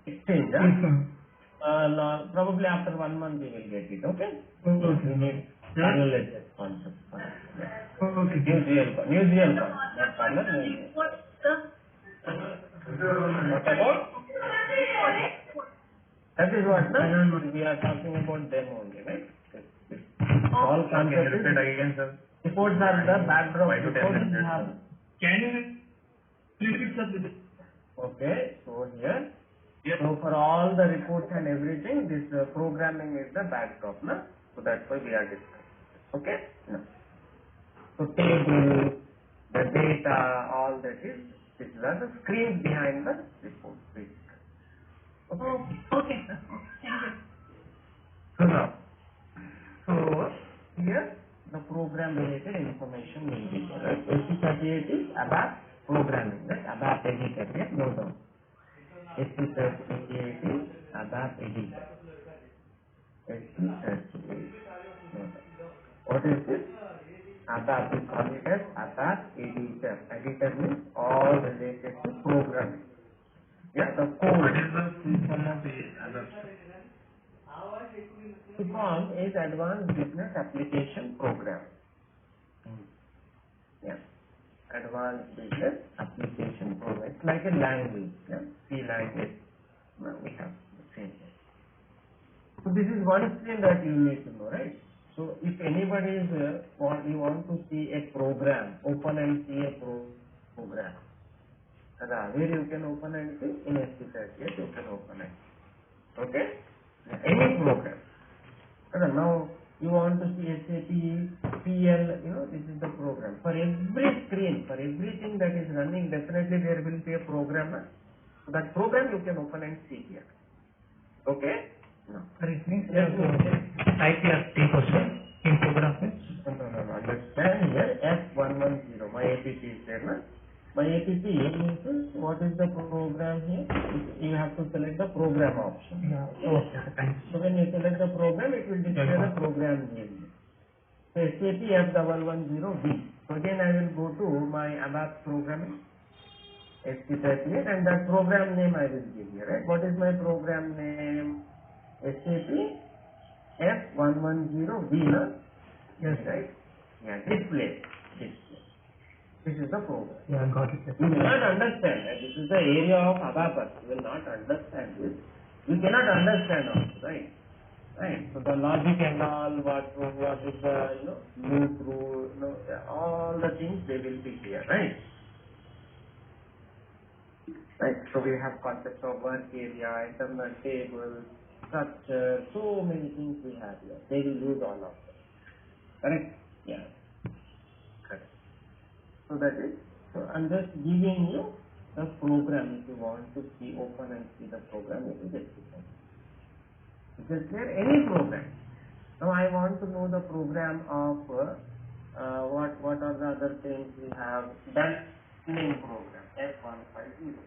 exchange. No, probably after 1 month you will get it. Okay. You need parallel concept. Okay. New GL code. Not parallel. What about? That is what we are talking about them only, right? All concepts again, sir. Reports are the backdrop. Reports have. Can you repeat, sir? Okay. So here. So for all the reports and everything, this programming is the backdrop, no? So that's why we are discussing. Okay? No. So table, the data, all that is, these are the screens behind the report. Okay. Okay, sir. Thank you. So now, here the program related information will be there. Right? SC38 is ABAP programming, right? ABAP editor, yes? No doubt. SC38 is ABAP editor. SC38. No doubt. What is this? ABAP is called it as ABAP editor. Editor means all related to programming. Yeah, the code. What is the full form of ABAP? FIFOM is Advanced Business Application Program. Yeah. Advanced Business Application Program. It's like a language. Yeah. C language. Now we have the same thing. So this is one thing that you need to know, right? So if anybody is you want to see a program, open and see a program. Where you can open and see in SC38 you can open it. Okay? Any program. Now you want to see SAP, PL, this is the program. For every screen, for everything that is running, definitely there will be a programmer. So that program you can open and see here. Okay? No. It means type your T question in program. No. Understand here F110. My APP is there, no? My APP means what is the program here? You have to select the program option. Yeah. Okay. Thank you. So when you select the program, it will display the program name. So SAP F110V. So again I will go to my ABAP programming, SC38, and that program name I will give here, right? What is my program name? SAP F110V, no? Yes. Right? Yeah, display. This is the program. Yeah, got it. You will not understand. This is the area of ABAP. You will not understand this. You cannot understand also, right? Right. So the logic and all, what is the loop rule, all the things they will be here, right? Right. So we have concepts of work area, internal table, structure, so many things we have here. They will use all of them. Correct? Yeah. Correct. So that is. So I'm just giving you the program. If you want to see, open and see the program, it is explained. It is there any program. Now I want to know the program of what are the other things we have done in program F150.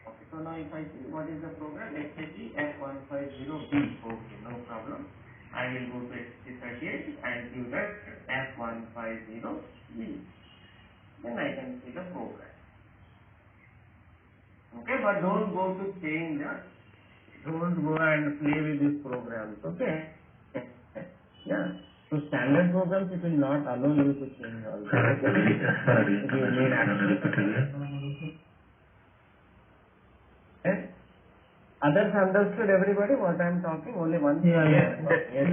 Okay, so now if I see what is the program, SAP F150B. Okay, no problem. I will go to SC38 and give that F150B. Then I can see the program. Okay, but don't go to change. Don't go and play with these programs. Okay. Yeah. So standard programs, it will not allow you to change all that. You need access. Others understood everybody what I am talking? Only one thing. Yeah. Yes. I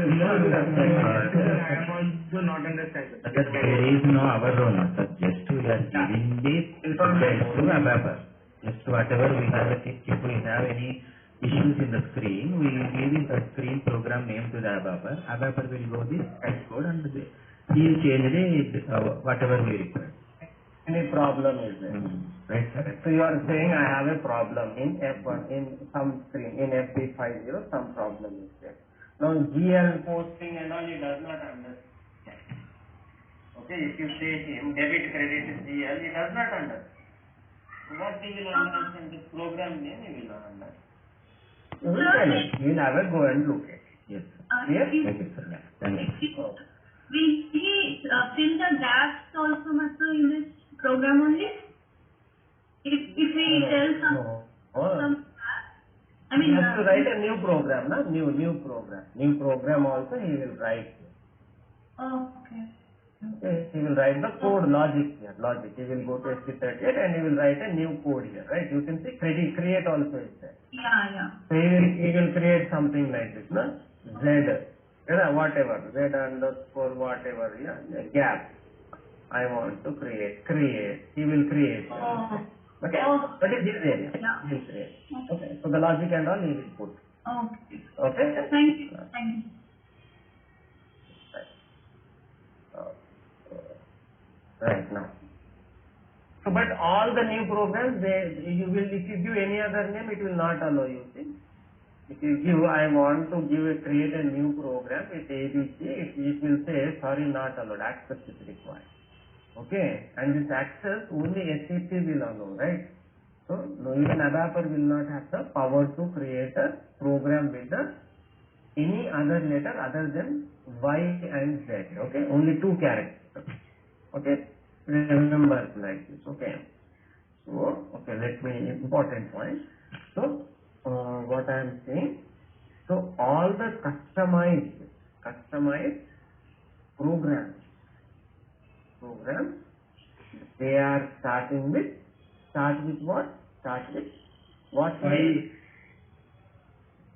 am also not understanding. There is no our role, sir. Just we are giving this information to ABAP. Just whatever we have, if we have any issues in the screen, we will give the screen program name to the ABAP. ABAP will go this code and he will change it whatever we require. Any problem is there? Right, sir. So you are saying I have a problem in F1, in some screen, in FB50, some problem is there. Now GL posting and all, he does not understand. Okay, if you say him debit credit is GL, he does not understand. So what he will understand? This program name he will not understand. You will tell him. You will have a go and look at it. Yes. Yes? Okay, sir. Yeah. Thank you. Will he fill the gaps also, master, in this program only? If we tell some gaps, I he has to write a new program, na? New program. New program also he will write. Okay. Okay, he will write the code logic here. Logic. He will go to SC38 and he will write a new code here, right? You can see create also is there. Yeah. So he will create something like this, no? Z, whatever, Z underscore whatever, yeah, gap. I want to create. He will create. Oh. Okay, Oh. that is his area. Yeah. He will create. Okay, so the logic and all he will put. Okay. Okay? Thank you. Right now. So, but all the new programs, you will, if you give any other name, it will not allow you. See? If you give, I want to create a new program with ABC, it will say, sorry, not allowed, access is required. Okay, and this access only SAP will allow, right? So, no, even ABAPer will not have the power to create a program with any other letter other than Y and Z. Okay, only two characters. Okay, remember like this. Okay, so let me important point. So what I am saying, so all the customized programs they are start with what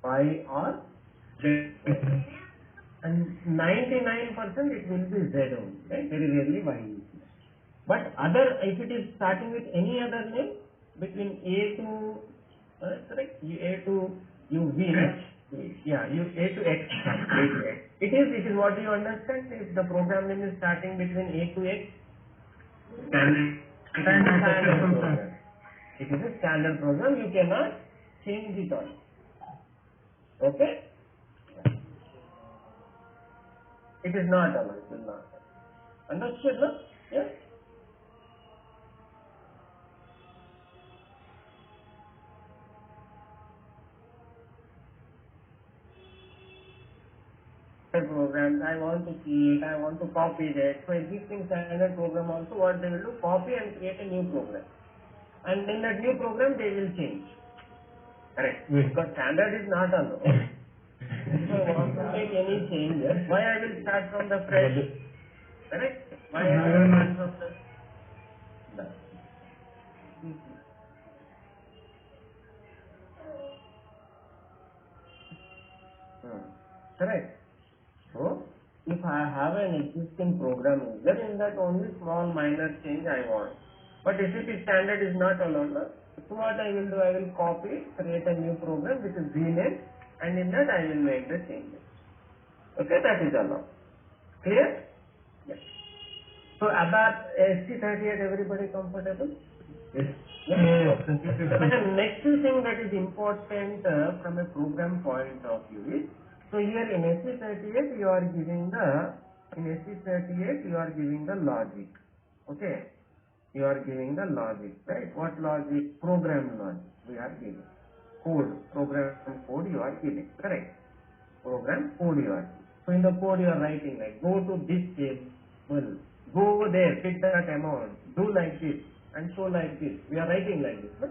Y or Z. and 99% it will be Z only, right? Very rarely Y is there. But if it is starting with any other name between A to correct, A to UV, yeah, A to X. It is what you understand. If the program name is starting between A to X, standard program. It is a standard program. You cannot change it all. Okay. It is not allowed. It will not. Understood, no? Yes. Programs, I want to see it, I want to copy that. So existing standard program also, what they will do, copy and create a new program. And in that new program, they will change. Correct. Because standard is not allowed. If I want to make any changes, why I will start from the fresh? Correct? Why I will start from the... Correct. So, if I have an existing program, then in that only small minor change I want. But SAP standard is not allowed. No? So what I will do, I will copy, create a new program which is rename, and in that I will make the changes. Okay, that is allowed. Clear? Yes. So about ST38, everybody comfortable? Yes. Yes. And next thing that is important from a program point of view is, so here in ST38 you are giving the logic. Okay. You are giving the logic, right? What logic? Program logic we are giving. Program code you are giving, correct? Program code you are giving. So in the code you are writing like, go to this table, go there, pick that amount, do like this, and so like this. We are writing like this, no?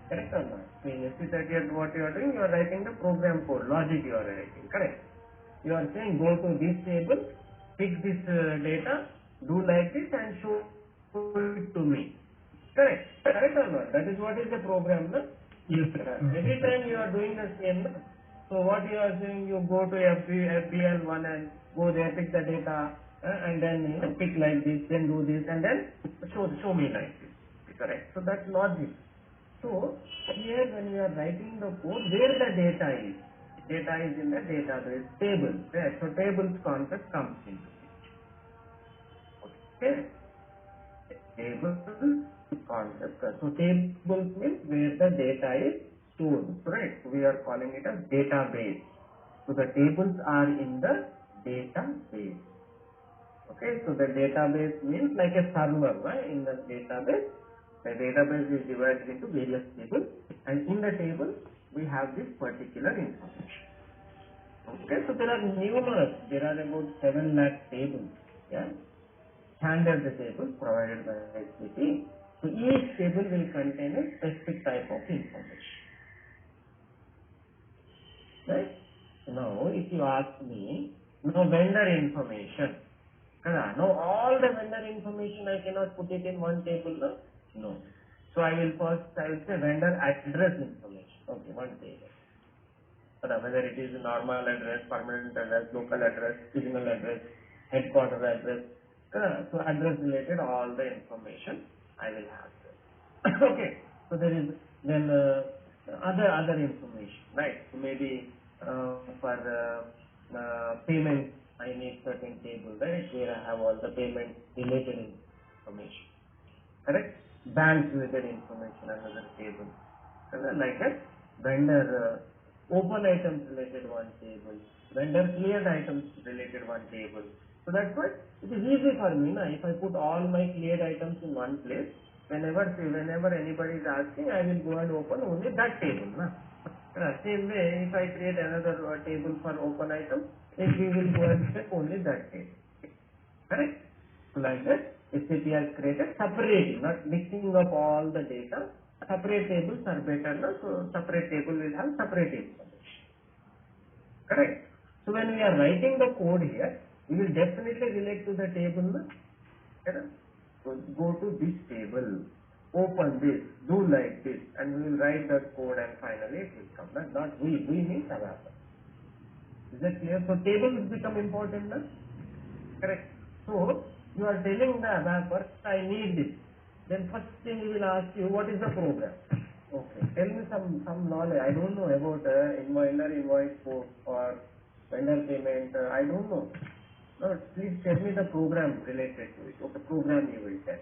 Correct or not? So in ST38 what you are doing, you are writing the program code, logic you are writing, correct? You are saying go to this table, pick this data, do like this and show it to me. Correct? Correct or not? That is what is the program, no? Yes. Every time you are doing the same, no? So what you are saying, you go to FBL1 and go there, pick the data, and then pick like this, then do this, and then show me like this. Correct? So that's logic. So here when you are writing the code, where the data is in the database table. Right? So tables concept comes into it. Okay. Table concept. So tables means where the data is stored. Right? So we are calling it a database. So the tables are in the database. Okay, so the database means like a server, right? In the database, the database is divided into various tables, and in the table we have this particular information. Okay, so there are numerous, there are about 7 lakh tables, yeah, standard tables provided by SAP. So each table will contain a specific type of information. right? Now, if you ask me, now vendor information, now all the vendor information I cannot put it in one table, no. So I will say vendor address information, okay, one table. Whether it is normal address, permanent address, local address, regional address, headquarter address, so address related all the information I will have there. Okay, so there is then other information, right? So maybe for payment I need certain table, right, where I have all the payment related information, correct? Bank related information, another table. Like a vendor open items related one table, vendor cleared items related one table. So that's why it is easy for me now. If I put all my cleared items in one place, whenever anybody is asking, I will go and open only that table. Same way, if I create another table for open item, then we will go and check only that table. Correct? So like that, SAP has created separately, not mixing up all the data. Separate tables are better, so separate table will have separate information. Correct? So when we are writing the code here, we will definitely relate to the table. Correct? So go to this table, open this, do like this, and we will write the code and finally it will come. Not we means ABAP. Is that clear? So tables become important now. Correct. So you are telling the ABAP, I need this. Then first thing he will ask you, what is the program? Okay, tell me some knowledge. I don't know about invoice code or vendor payment. I don't know. No, please tell me the program related to it. Okay, program you will tell.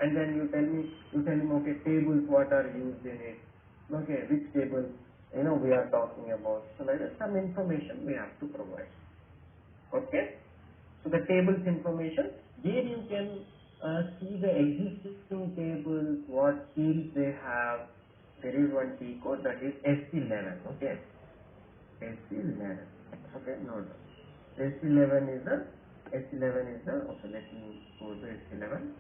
And then you tell him, okay, tables, what are used in it? Okay, which tables, we are talking about. So like that, some information we have to provide. Okay. So the tables information, there you can see the existing tables, what fields they have. There is one T code that is S11. Okay. S11. Okay, no. S11 is the, okay, let me go to S11.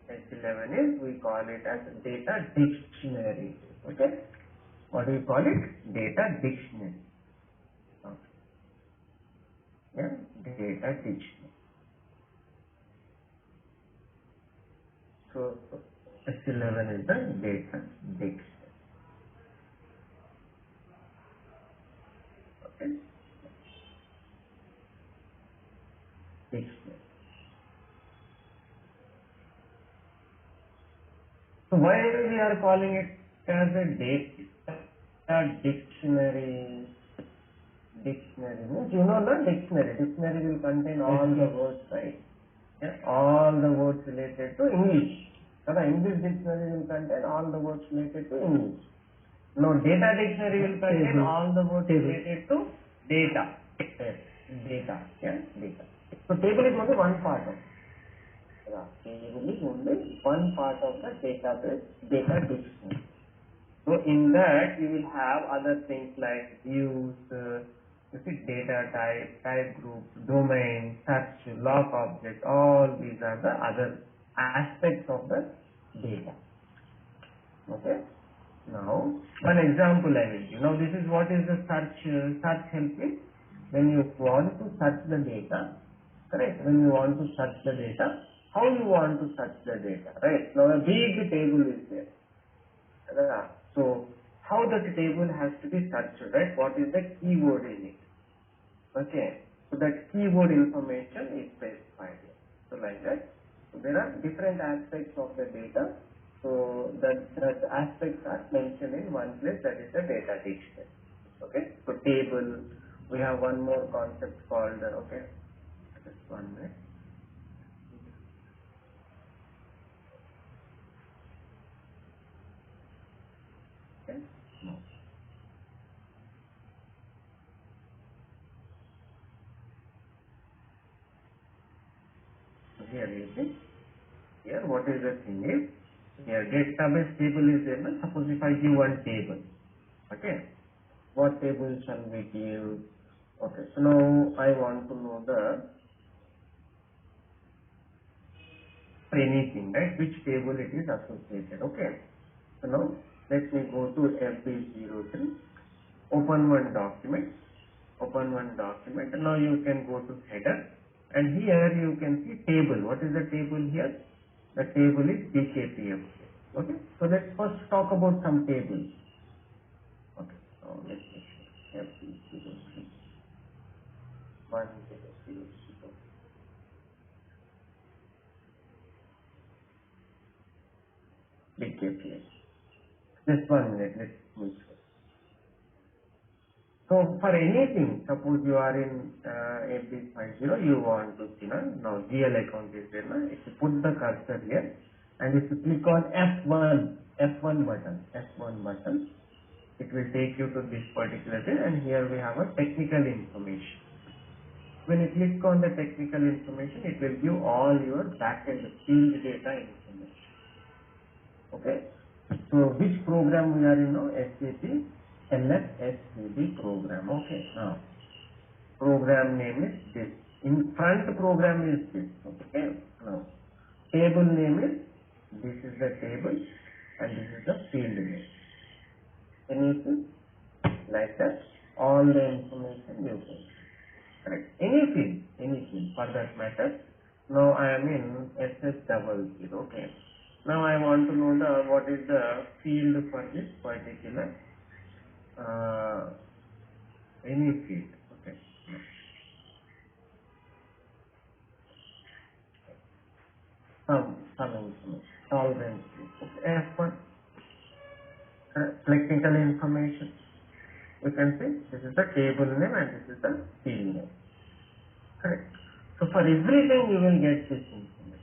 S11 is, we call it as data dictionary. Okay. What do we call it? Data dictionary. Okay. Yeah, data dictionary. So S11 is the data dictionary. Okay. Dictionary. So why we are calling it as a data dictionary? Dictionary means dictionary. Dictionary will contain all the words, right? Yeah, all the words related to English. So the English dictionary will contain all the words related to English. Now data dictionary will contain all the words related to data. Data. So table is only one part of it. Table is only one part of the database, data dictionary. So in that you will have other things like views, data type groups, domain, search, lock object, all these are the other aspects of the data. Okay. Now, one example I will give. Now, this is what is the search help is when you want to search the data, correct? When you want to search the data, how you want to search the data, right? Now, a big table is there. So, how the table has to be searched, right? What is the keyword in it? Okay. So, that keyword information is specified here. So, like that. So, there are different aspects of the data. So that aspects are mentioned in one place, that is the data dictionary. Okay. So table, we have one more concept called, okay, just 1 minute. Okay. No. So here you see, here what is the thing is, here database table is there. Suppose if I give one table, okay, what table shall we give? Okay, so now I want to know the anything, right, which table it is associated. Okay, so now Let me go to FB03, open one document, and now you can go to header, and here you can see table. What is the table here? The table is BKPF. Okay, so let's first talk about some tables. Okay, so let's see. FB03, 1000. BKPF. Just 1 minute, let's move through. So for anything, suppose you are in FB50, you want to see now GL account is there. If you put the cursor here and if you click on F1 button, it will take you to this particular thing, and here we have a technical information. When you click on the technical information, it will give all your backend field data information. Okay. So which program we are in now? SAP LFSCB program. Okay. Now program name is this. In front program is this. Okay. Now table name is this is the table and this is the field name. Anything like that. All the information you can. Correct. Anything for that matter. Now I am in SS00. Okay. Now I want to know what is the field for this particular any field. Okay. Some information. Solvency. Okay. F1. Technical information. You can see this is the table name and this is the field name. Correct. So for everything you will get this information.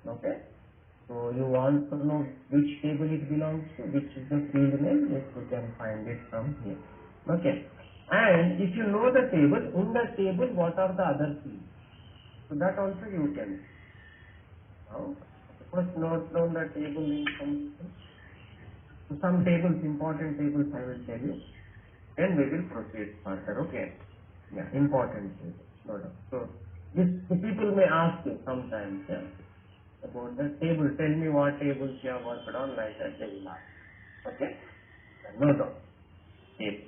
Okay. So you want to know which table it belongs to, which is the field name, yes, you can find it from here. Okay. And if you know the table, in the table what are the other fields? So that also you can. Now, first note down the table information. So some tables, important tables I will tell you. Then we will proceed further. Okay. Yeah, important tables. No doubt. So this the people may ask you sometimes, yeah, about the table. Tell me what tables you have worked on, like that they will ask. Okay? No doubt. Table.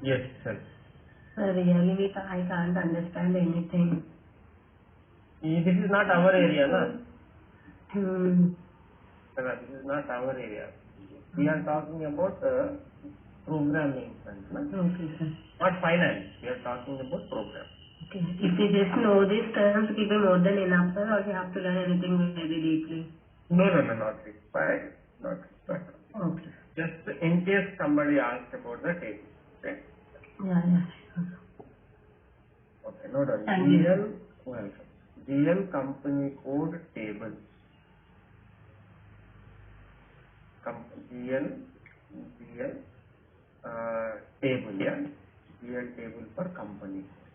Yes, sir. Really, I can't understand anything. This is not our area, na? Hmm. Sir, this is not our area. We are talking about programming, na? Okay, sir. Not finance. We are talking about program. Okay. If we just know these terms, it will be more than enough, sir, or we have to learn anything very deeply? No, not required. Not required. Okay. Just in case somebody asked about the table. Okay? Yeah. Okay, no doubt. Thank you. Welcome. GL company code table. GL table, yeah. GL table for company code.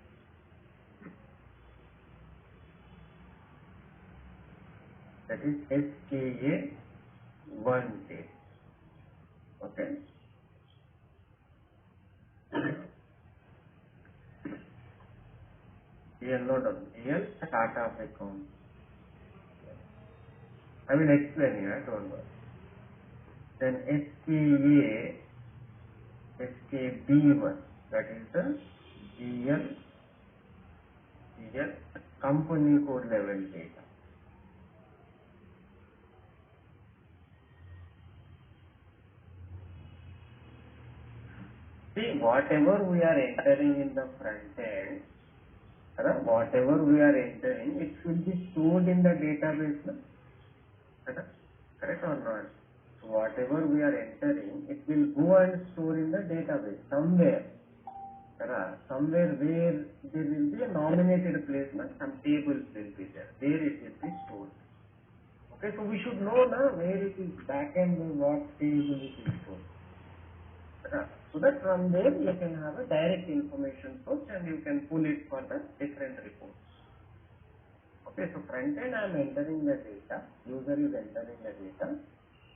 That is SKA1 table. Okay. GL, no doubt. GL start of account. I will explain here, don't worry. Then SKB1, that is the GL company code level data. See, whatever we are entering in the front end, whatever we are entering, it should be stored in the database. Correct or not? So whatever we are entering, it will go and store in the database somewhere. Somewhere where there will be a nominated place, some tables will be there. There it will be stored. Okay, so we should know now where it is backend and what table it is stored. So that from there you can have a direct information source and you can pull it for the different reports. Okay, so front end I am entering the data, user is entering the data.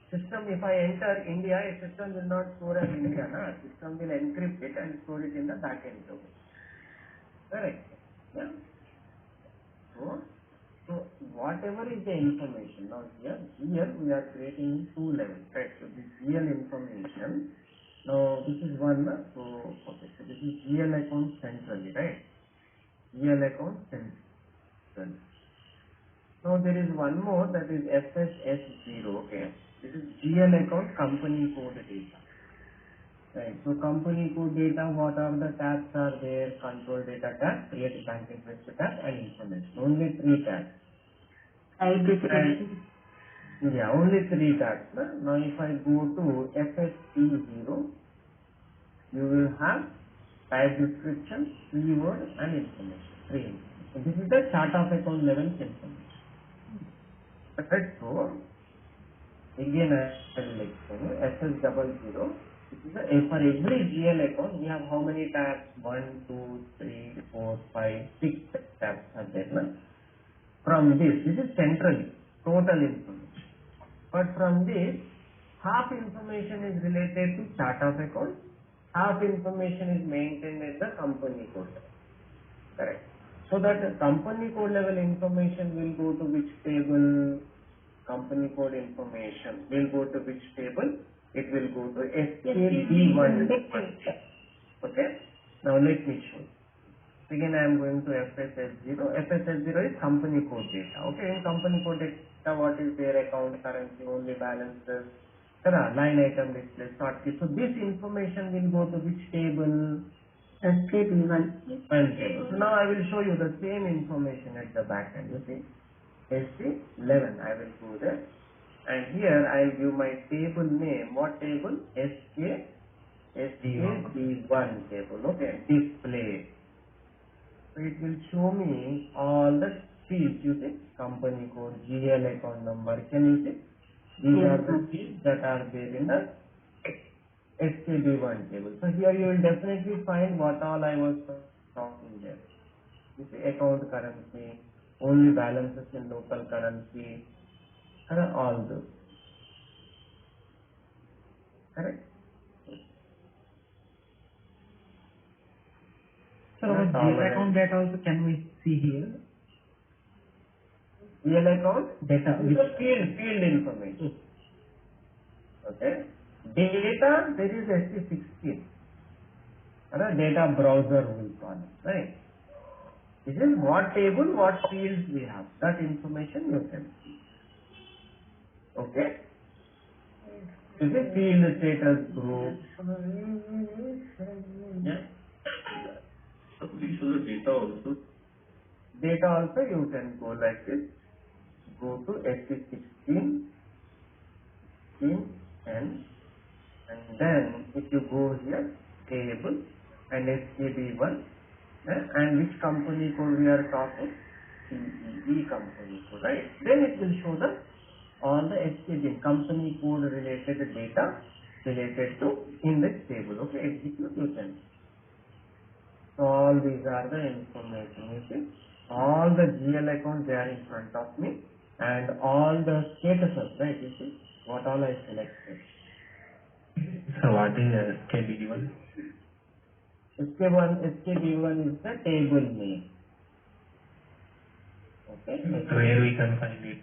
System, if I enter India, a system will not store as India, system will encrypt it and store it in the backend domain. Correct? Yeah. So whatever is the information. Now here we are creating two levels, right? So this GL information. Now this is one. So okay, so this is GL account centrally, right? GL account central. Now there is one more, that is FSS0. Okay, this is GL account company code data. Right. So company code data, what are the tabs are there? Control data tab, create banking register tab, and information. Only three tabs. Identification. Yeah, only three tabs. No? Now if I go to FSP0, you will have type description, keyword, and information. Three information. This is the chart of account level information. Right. So again I will explain you. SS00. This is for every GL account we have how many tabs? 1, 2, 3, 4, 5, 6 tabs are there. No? From this is central total information. But from this, half information is related to chart of account, half information is maintained at the company code level. Correct. So that the company code level information will go to which table? Company code information will go to which table? It will go to SKB1. Okay. Now let me show you. Again I am going to FSS0. FSS0 is company code data. Okay. In company code data, what is their account, currency, only balances, line item display, sort key. So this information will go to which table? SKB1. One table. So now I will show you the same information at the back end. You see, SC11. I will go there, and here I will give my table name. What table? SKB1 table. Okay. Display. So it will show me all the fields. You see, company code, GL account number. Can you see? These are the fields that are there in the SKB1 table. So here you will definitely find what all I was talking there. You see, account currency, only balances in local currency, and all those. Correct? So our GL account data also can we see here? GL account Data is the field information. Okay. Data, there is SC16. Data browser will call it, right? This is what table, what fields we have. That information you can see. Okay. This is field status group. Yeah. So please show the data also. Data also you can go like this. Go to SC16, and then if you go here, table and SKB1, and which company code we are talking? CEE company code, right? Then it will show the all the SKB company code related data related to index table. Okay, execute you can. So all these are the information. You see, all the GL accounts they are in front of me, and all the statuses, right? You see what all I selected. So what is SKB1? SKB1 is the table name. Okay. So where we can find it?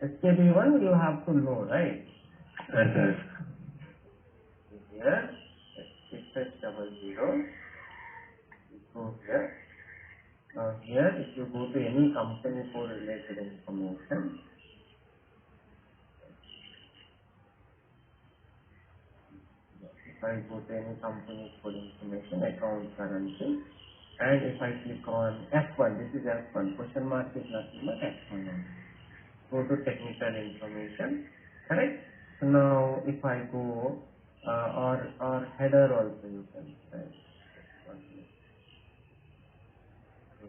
SKB1 you have to know, right? Yes. Here, SS00. You go here. Now here, if you go to any company code related information, if I go to any company code information, account currency, and if I click on F1, this is F1, question mark is nothing but F1 only. Go to technical information, correct? So now if I go, or header also you can say.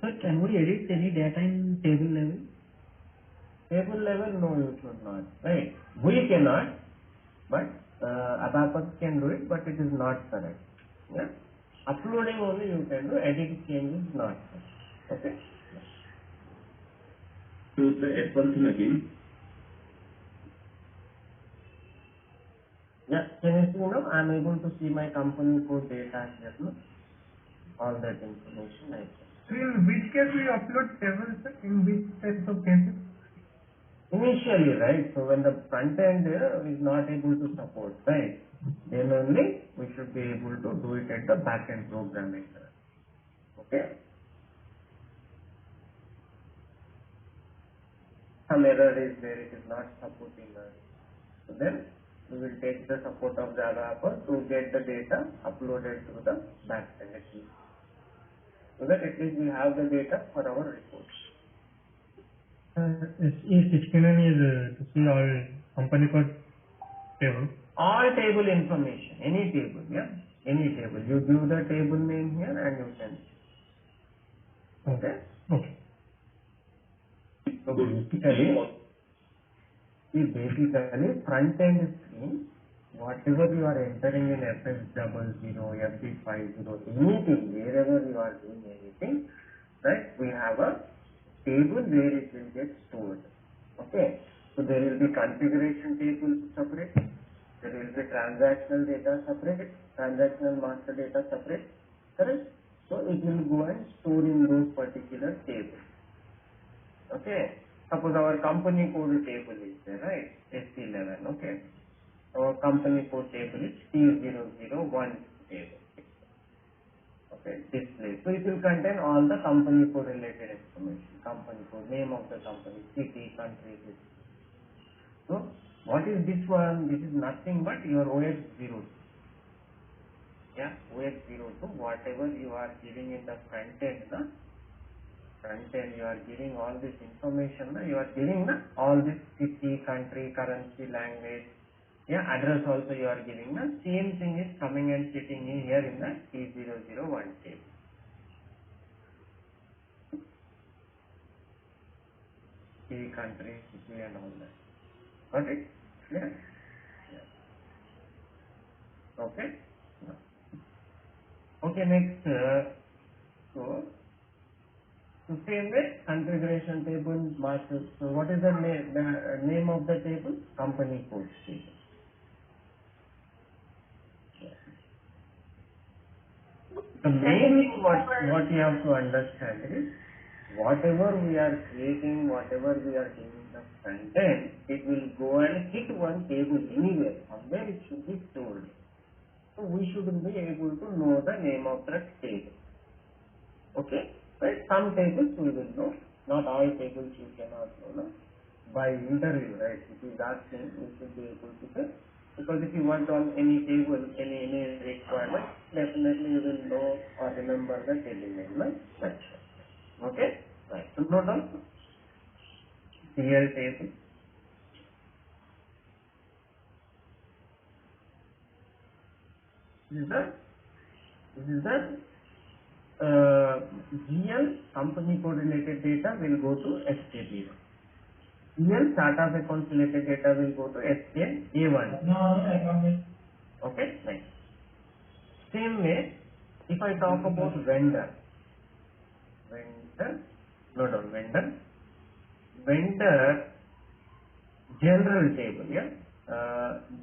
Sir, can we edit any data in table level? Table level, no, you should not, right? We cannot, but Abacus can do it, but it is not correct. Yeah? Uploading only you can do, edit change is not correct. Okay? So the F1 thing again. Yeah, can you see now? I am able to see my company code data here, no? All that information I can. So in which case we upload tables, sir? In which types of cases? Initially, right? So when the front end is not able to support, right? Then only we should be able to do it at the back end programming. Okay? Some error is there, it is not supporting us. So then we will take the support of Java to get the data uploaded to the back end at least. So that at least we have the data for our reports. E69 is to see all company code table. All table information, any table, yeah? Any table. You give the table name here and you can see. Okay? Okay. So basically front end screen, whatever you are entering in FS00, FD50, anything, wherever you are doing anything, right? We have a table where it will get stored. Okay? So there will be configuration table separate, there will be transactional data separate, transactional master data separate, correct? So it will go and store in those particular tables. Okay? Suppose our company code table is there, right? SC11, okay? Our company code table is T001 table. Okay, display. So it will contain all the company code related information. Company code, name of the company, city, country, city. So what is this one? This is nothing but your OX02. Yeah, OX02, whatever you are giving in the front end, you are giving all this information, you are giving all this city, country, currency, language, yeah, address also you are giving. Same thing is coming and sitting in here in the T001 table. City, country, city and all that. Got it? Yeah. Yeah. Okay. Yeah. Okay, next. So same way, configuration table, master. So what is the name? The name of the table? Company code table. The main thing what you have to understand is, whatever we are creating, whatever we are doing in the front end, it will go and hit one table anywhere. Somewhere it should be stored. So we should be able to know the name of that table. Okay? Right? Some tables we will know. Not all tables you cannot know. No? By interview, right? If you are asking, we should be able to say. Because if you work on any table, any requirement, definitely you will know or remember the table name. Right? Okay? Right. So note down CL table. This is the GL company code related data will go to SKB1. GL chart of accounts related data will go to SKA1. Okay? Right. Same way, if I talk about vendor, note down vendor general table, yeah?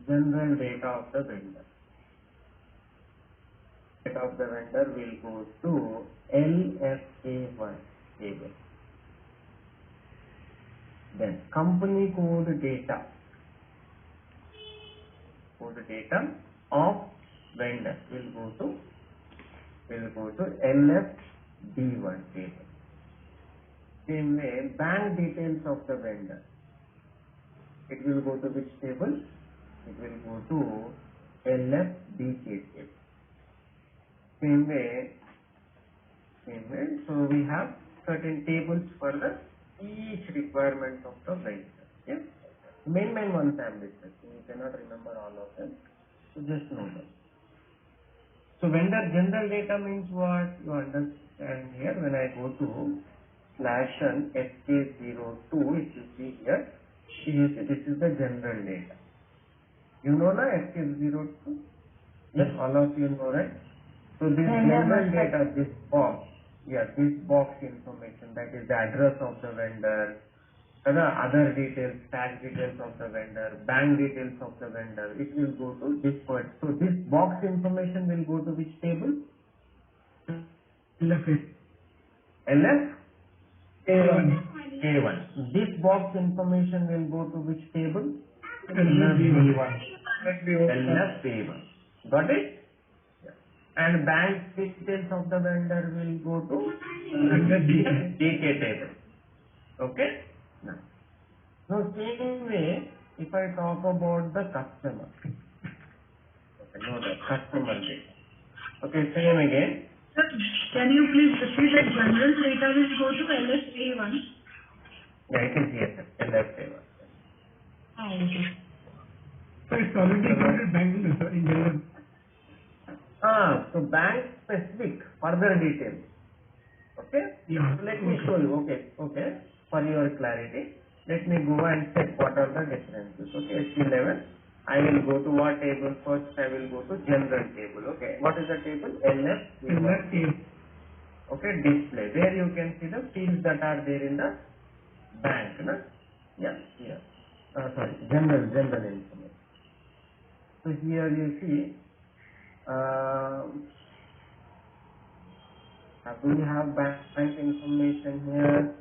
General data of the vendor. Data of the vendor will go to LFA1 table. Then company code data of vendor will go to LFD1 table. Same way, bank details of the vendor, it will go to which table? It will go to LFDK table. Same way, so we have certain tables for the each requirement of the vendor. Yeah? Main ones I am discussing. You cannot remember all of them. So just know them. So vendor general data means what? You understand here when I go to /SK02, if you see here, this is the general data. You know na SK02? Yes, all of you know, right? So this general data, this box information, that is the address of the vendor, other details, tax details of the vendor, bank details of the vendor, it will go to this part. So this box information will go to which table? LF A1. A1. This box information will go to which table? LFB1. LFA1. Got it? Yeah. And bank details of the vendor will go to DK table. Okay? Now same way, if I talk about the customer. Okay, no, the customer data. Okay, same again. Sir, can you please repeat that general data will go to LSA1? Yeah, it is here, sir. LFA1. So it's already included banking in general. So bank specific further details. Okay? Yeah. So let me show you. Okay. For your clarity, let me go and check what are the differences. Okay, SC11. I will go to what table first? I will go to general table. Okay. What is the table? LF. Okay, display. There you can see the fields that are there in the bank. No? Yeah, here. Sorry, general information. So here you see, we have bank information here.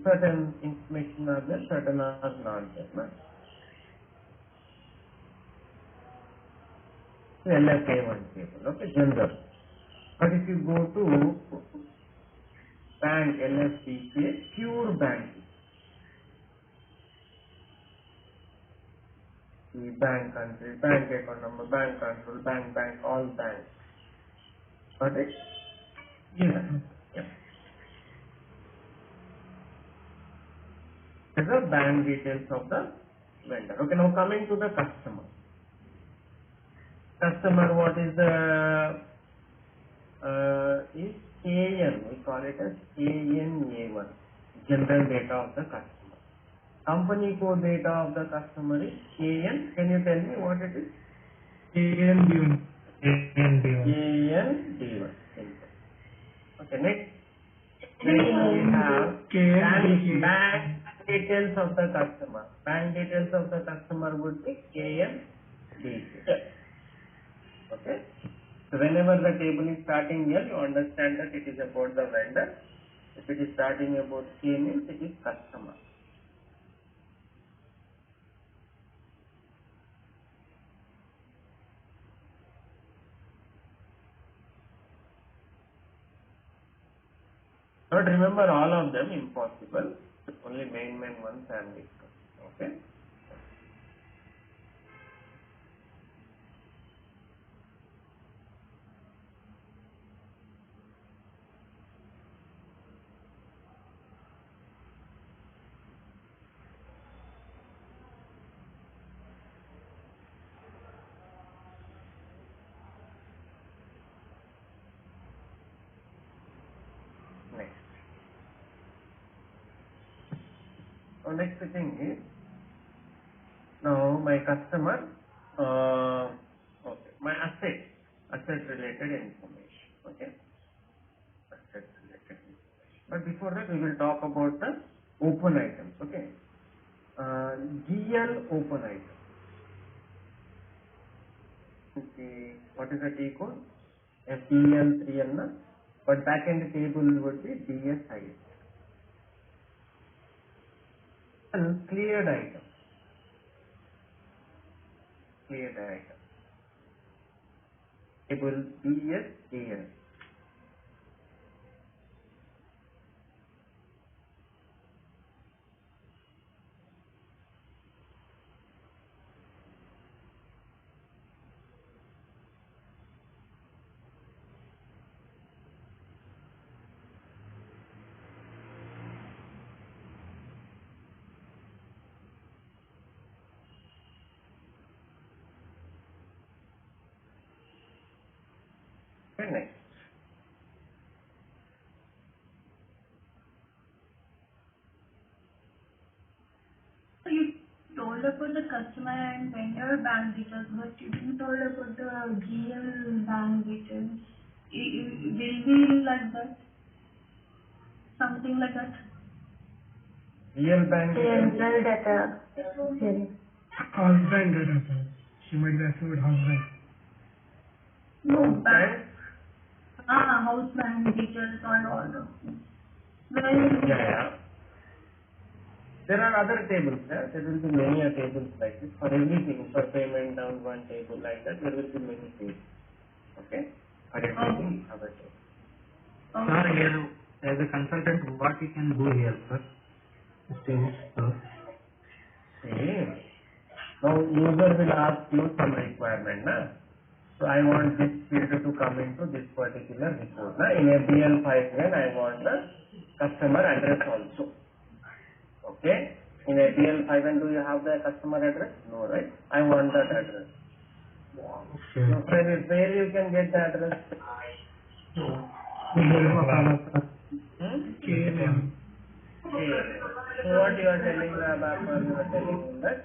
Certain information are there, certain are not there. No? So LFA1 table, okay, general. But if you go to bank LFBK, pure bank. The bank country, bank account number, bank control, bank, all banks. Got it? Yes. Yeah. These are bank details of the vendor. Okay, now coming to the customer. Customer, what is the is KN, we call it as KNA1, general data of the customer. Company code data of the customer is KN. Can you tell me what it is? KNB1. KND1. Okay, next. Next we have bank details of the customer. Bank details of the customer would be KND. Okay. So whenever the table is starting here, you understand that it is about the vendor. If it is starting about K means it is customer. Not remember all of them, impossible. Only main ones I am discussing. Okay. Next. So next thing is, now my customer, okay, my asset related information. Okay. Asset related information. But before that, we will talk about the open items. Okay. GL open item. Okay. What is the T code? FEL 3N. But backend table would be DSI. And cleared item. Cleared item. Table DSAL. Okay, next. You told about the customer and vendor bank details, but you didn't told about the GL bank details. Will be like that? Something like that? Real bank details. General data. Yes. Husband data. She might be asking about husband. No, Bank. house bank details and all those things. Where Yeah. There are other tables there. There will be many tables like this for everything. For payment down one table like that, there will be many tables. Okay? For everything, other tables. Sir, here, as a consultant, what we can do here, sir? See, now user will ask you some requirement, na? So I want this field to come into this particular report. Na? In a BL5 when I want the customer address also. Okay? In a BL5 when do you have the customer address? No, right? I want that address. Okay. So where you can get the address? KLM. So what you are telling the ABAP, you are telling him that,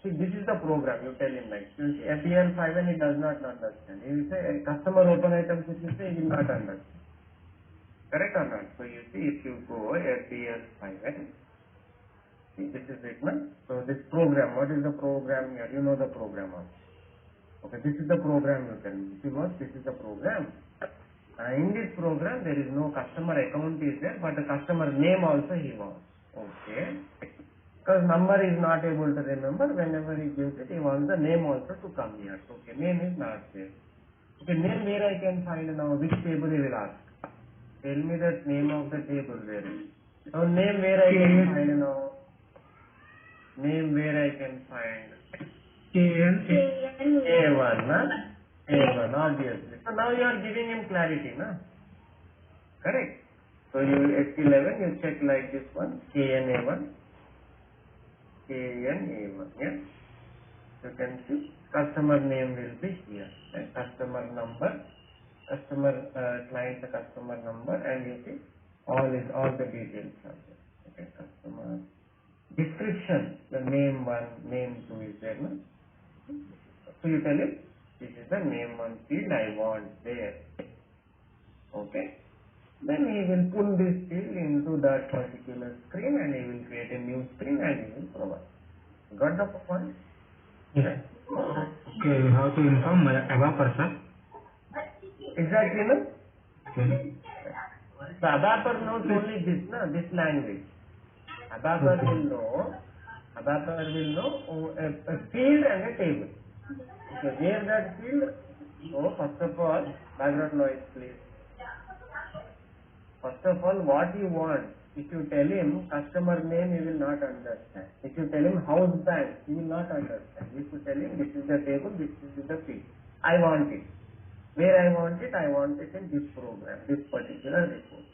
see, this is the program, you tell him like, you see, FBL5 and he does not understand. He will say, customer open items, if you say, he will not understand. Correct or not? So you see, if you go FBL5, see, this is it, no? So this program, what is the program here? You know the program also. Okay, this is the program you tell me. See what? This is the program. In this program, there is no customer account is there, but the customer name also he wants. Okay. Because number is not able to remember, whenever he gives it, he wants the name also to come here. Okay, name is not there. Okay, name where I can find now, which table he will ask. Tell me that name of the table where is. Now name where I can find now. Name where I can find. A1, na? A1, obviously. So now you are giving him clarity, na? Correct. So you at 11 you check like this one, KNA1, KNA1, yeah. You can see customer name will be here, right? Customer number, customer client customer number, and you see all the details are there. Okay, customer description, the name 1, name 2 is there, no? So you tell him, this is the name 1 field I want there. Okay. Then he will pull this field into that particular screen and he will create a new screen and he will provide. Got the point? Yes. Okay, we have to inform ABAP person. Exactly, no? Okay. So ABAP knows only this language. ABAP will know a field and a table. Okay, where that field? So first of all, background noise please. First of all, what you want, if you tell him customer name, he will not understand. If you tell him house bank, he will not understand. If you tell him this is the table, this is the field. I want it. Where I want it in this program, this particular report.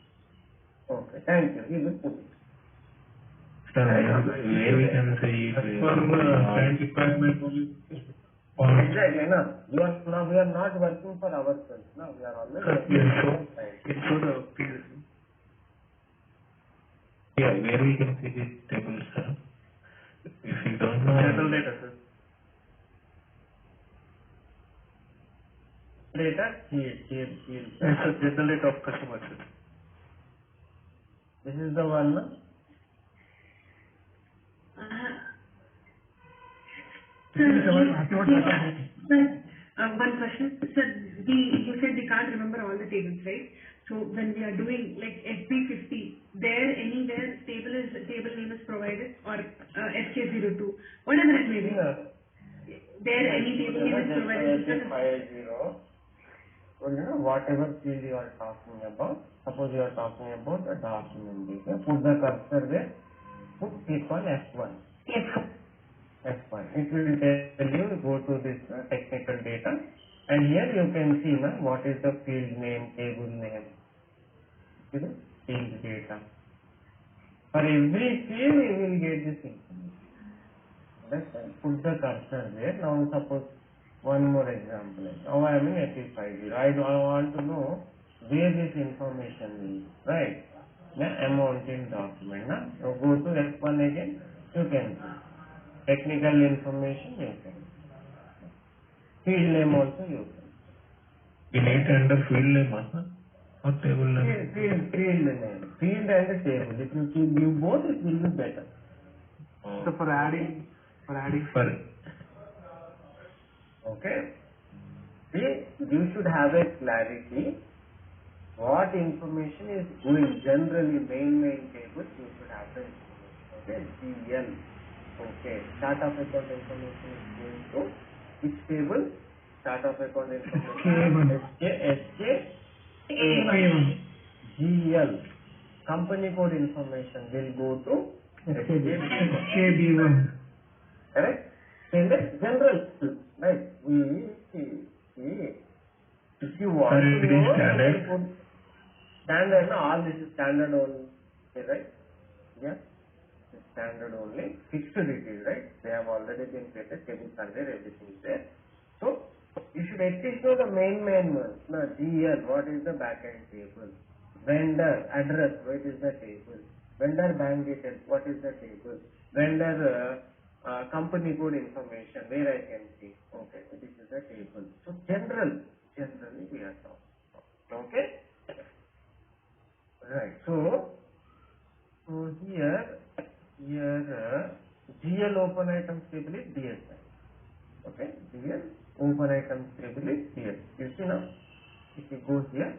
Okay, thank you. He will put it. Sir, where we can see client requirement only. Exactly, no. We are not working for ourselves. No, we are always working for our clients. it show the field. Yeah, where we can see this table, sir. If you don't know. General data, sir. Data, here. It's a general data of customer, sir. This is the one, no? One question. Sir, you said we can't remember all the tables, right? So when we are doing like FP50, there anywhere table name is provided or FK02, whatever it may be. There any table name is provided. So, whatever field you are talking about, suppose you are talking about the documentation, put the cursor there, click on F1. F1. It will tell you, go to this technical data, and here you can see what is the field name, table name, field data. For every field, you will get this information. Put the cursor there. Now, suppose one more example. Now I am in FP50. I want to know where this information is, right? Amount in document. Now go to F1 again. You can see. Technical information you can see. Field name also you can see. We need to enter field name, or table name? Field name. Field and table. If you give both, it will be better. So for adding. Okay. See, you should have a clarity what information is going generally main table, you should have the information. Okay, GL. Okay, chart of account information is going to which table? Chart of account information. SJ, A1. GL. Company code information will go to SKB1. Correct? In the general, right? If you want Sir, to it is know, standard. you put standard, no, all this is standard only, right? Yeah, it's standard only. Fixed it is, right? They have already been created, tables are there, everything is there. So, you should at least know the main one. No, GL, what is the backend table? Vendor, address, what is the table? Vendor bank details, what is the table? Vendor company code information, where I can see. Okay, so this is the table. So, generally we are talking. Okay? Right. So here GL open items table is DSI. Okay, GL open items table is DSI. You see now, if you go here,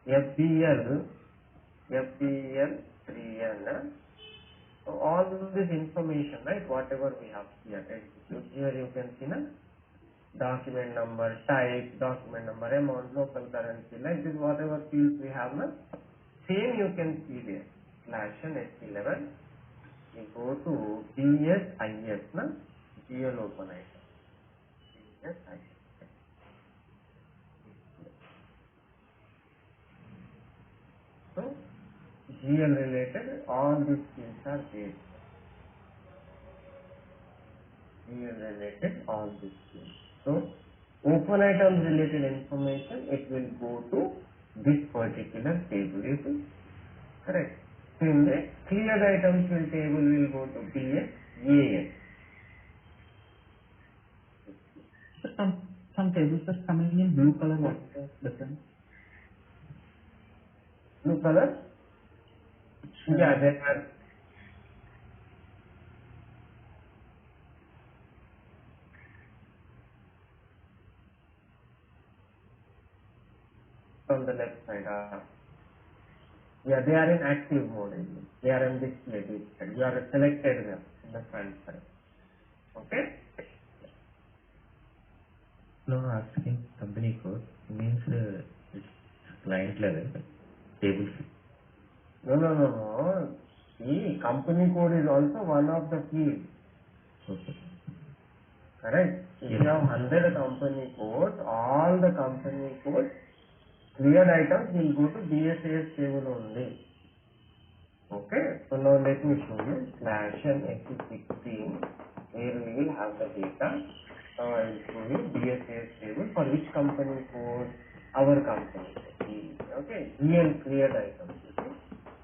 FBL 3N. So all this information, right? Whatever we have here, here you can see now, document number, type, document number, amount, local currency, like this, whatever fields we have now. Same you can see there. /H11. You go to DSIS, na? GL open item. DSIS. So, GL related, all these fields are there. GL related, all these fields. So, open items related information, it will go to this particular table. Is it correct? So in the cleared items table will go to BS. So some tables are coming in blue color. What's the difference? Blue color? Yeah, they are. From the left side. Yeah, they are in active mode. They are in display. You are selected them in the front side. Okay? No, asking company code means it's client level table. No. See, company code is also one of the fields. Okay. Correct? If Yes. you have 100 company codes, all the company codes, cleared items will go to DSAS table only. Okay? So now let me show you /F16 where we will have the data. Now I will show you DSAS table for which company code? Our company code. Okay? GL cleared items. Okay?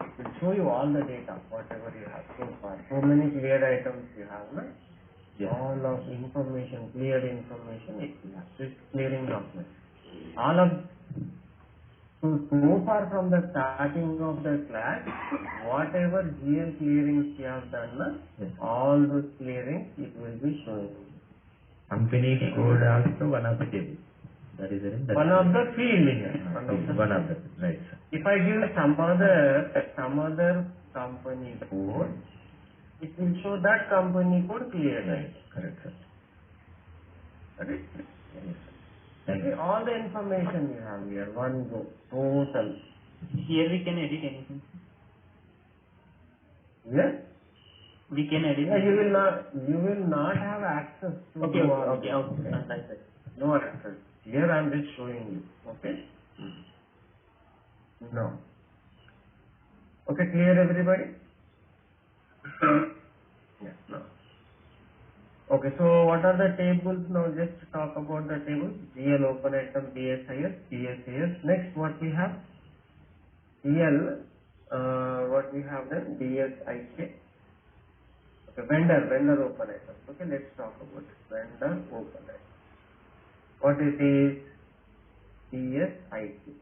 It will show you all the data, whatever you have so far. So many cleared items you have, na? Yes. All of information, cleared information, it will have. So it's clearing document. All of so far from the starting of the class, whatever GL clearings you have done, na, Yes. all those clearings it will be showing. Company code also one of the table. That is it. One of the field here. One of the right, sir. If I give some other company code, it will show that company code clearly. Right. Correct, sir. Correct? Yes, sir. Thank Okay, you. all the information you have here, one go, total. Here we can edit anything. Yes? We can edit. Yeah, you will not have access to Okay. do all Okay. this. Right. No access. Here I am just showing you. Okay? No. Okay, clear everybody? Yeah, no. Okay, so what are the tables now? Just talk about the tables. GL open item, DSIS, DSAS. Next, what we have? GL, what we have then? DSIK. Okay, vendor open item. Okay, let's talk about it. Vendor open item. What it is? DSIK.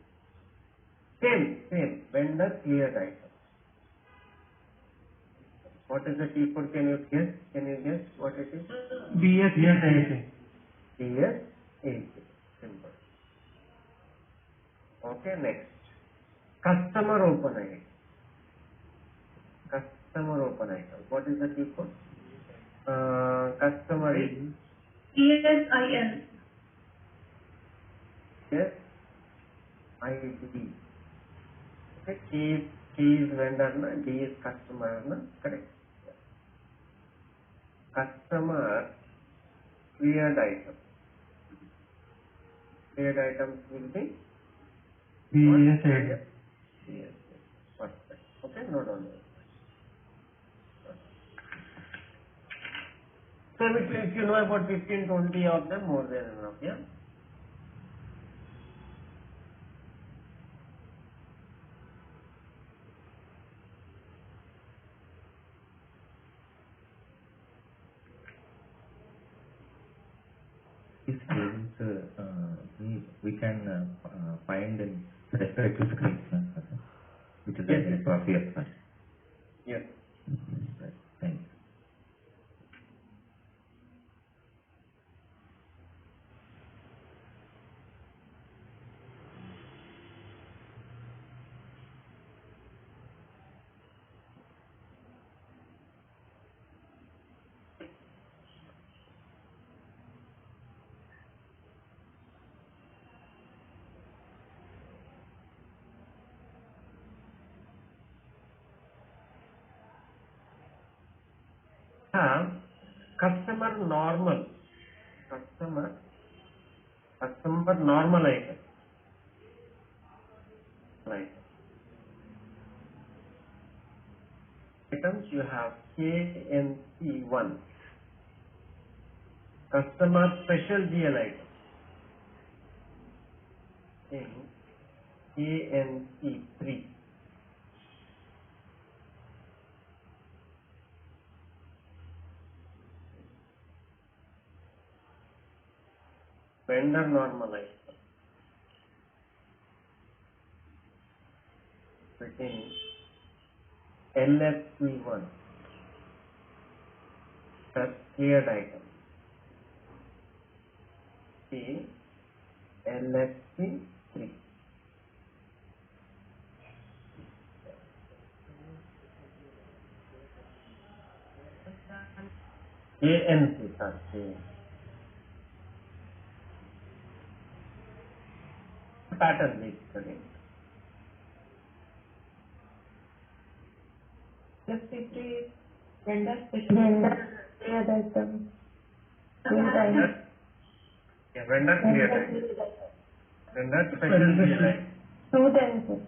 Same. Vendor cleared item. What is the T code? Can you guess what it is? BS. DS80. Simple. Okay, next. Customer open item. Customer open item. What is the key code? Customer is ESIL. yes, ID. Okay, K is vendor na, D is customer na, correct? Customer cleared item. Cleared items will be BSA. yes, perfect. Okay, note on that. So if you know about 15-20 of them, more than enough, yeah? These tables we can find in respective screens, which is Yes, a copy of that. Yes. Right. Thank you. Have customer normal item. Right. Items you have KNC1. Customer special GL item. KNC3. Vendor normal item. Within LFC1. That's cleared item. LFC3. ANC, sorry. Pattern basically. LFC3 vendor special cleared item. Yeah, vendor cleared item. Vendor special GL item. Students.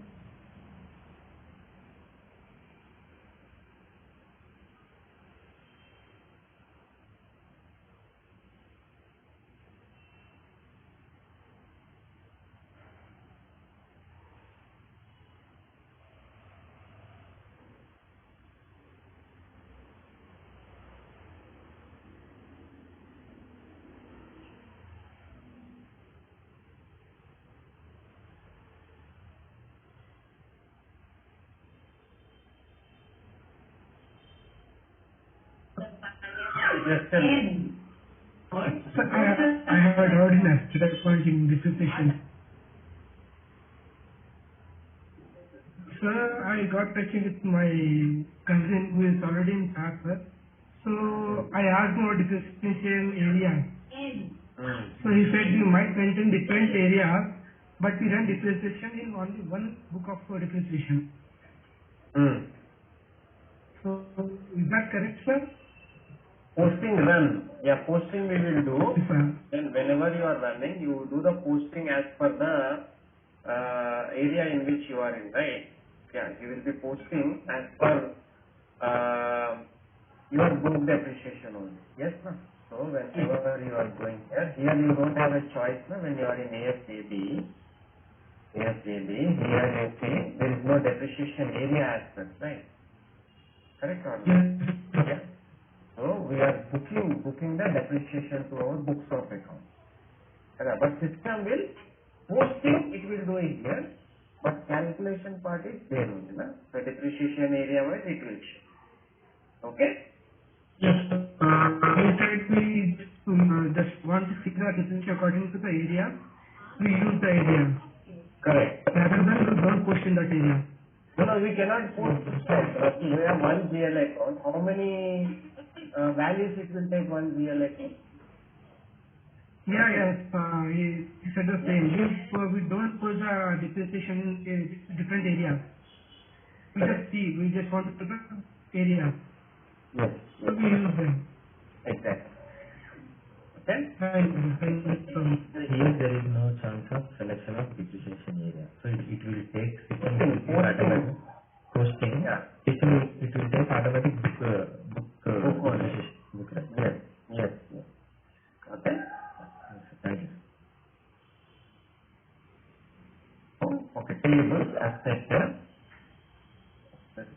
Just tell me. Sir, I have a doubt in abstract point in this session. Sir, I got touching with my cousin who is already in Harvard. So I asked him about differentiation area. So he said you might mention different areas, but we run differentiation in only one book of differentiation. So is that correct, sir? Posting run. Yeah, posting we will do. Yes, sir. Then whenever you are running, you do the posting as per the area in which you are in, right? Yeah, you will be posting as per your book depreciation only. Yes, no? So whenever you are going here you don't have a choice, no? When you are in AFJB, here you see there is no depreciation area as such, right? Correct or not? Yeah. So we are booking the depreciation to our books of account. But system will posting it will do it here, but calculation part is there only, na? So depreciation area wise it will show. Okay? Yes, sir. He said we just want to figure out difference according to the area. We use the area. Correct. Rather than you don't post in that area. No, we cannot put we have one GL account. How many values it will take one GL account? Yeah, yes, he said the same. If we don't put the depreciation in different areas, we just want to put the area. Yes. So we use them. Exactly. Okay? Thank you so much. Here there is no chance of selection of depreciation area. So it will take automatic posting. Yeah. It will take automatic book right? Yes. Okay? Thank you. Okay. Table asset. Asset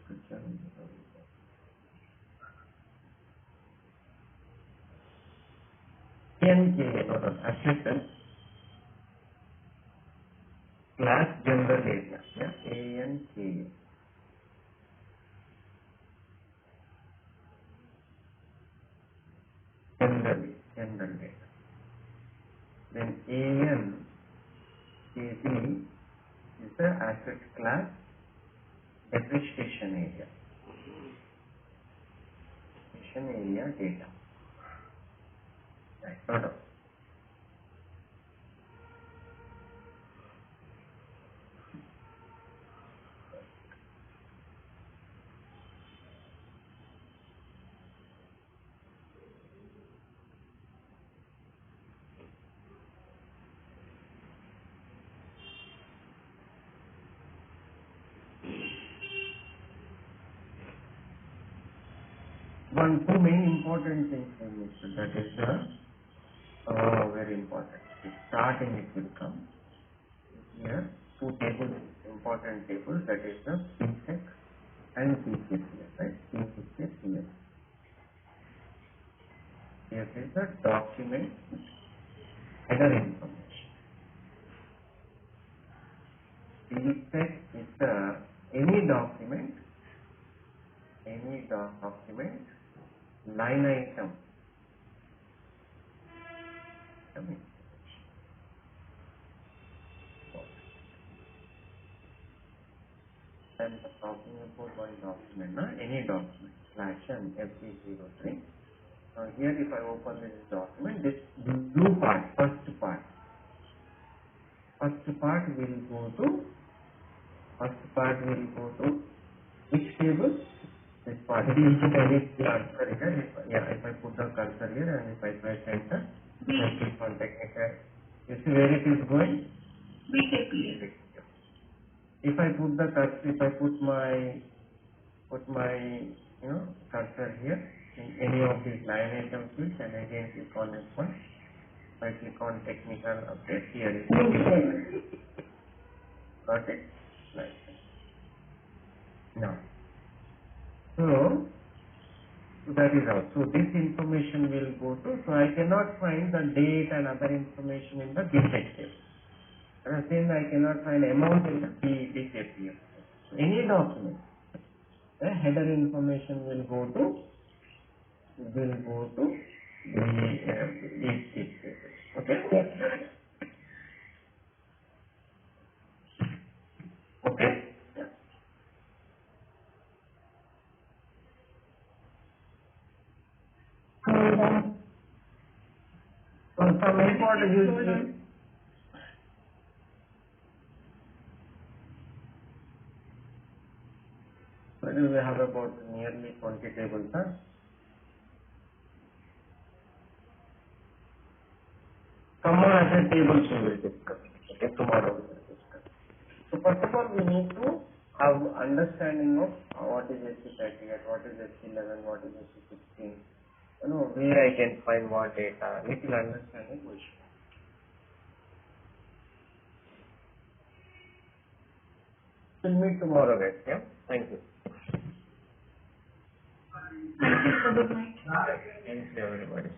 class general area. Yeah. ANKA. General data. Then ANKC is the asset class depreciation area. Depreciation area data. Right. No. Two main important things I missed. That is the very important. Starting it will come. Here, two tables, important tables. That is the PSEC and PCPS, right? PCPS. Here is the document header information. PSEC is the any document, line item. I'm talking about one document, any document, /FD03. Here if I open this document, this blue part, first part will go to which table? This part. If I put the cursor here and if I press enter, I click on technical. You see where it is going? BKPS. If I put the cursor, if I put my cursor here in any of these line item fields and again click on this one. If I click on technical update here is got it? Like that. Now. So that is out. So this information will go to, so I cannot find the date and other information in the BSEC table. Same I cannot find amount in the BSEC. So any document, the header information will go to the BSEC table. Okay? Okay? Some important use. We have about nearly 20 tables. Common asset tables we will discuss. Okay, tomorrow we will discuss. So first of all, we need to have understanding of what is SC38, what is SC11, what is SC16. Where I can find what data. Little understanding we should. We'll meet tomorrow, guys. Yeah. Thank you. Thank you for the night. Thank you, everybody.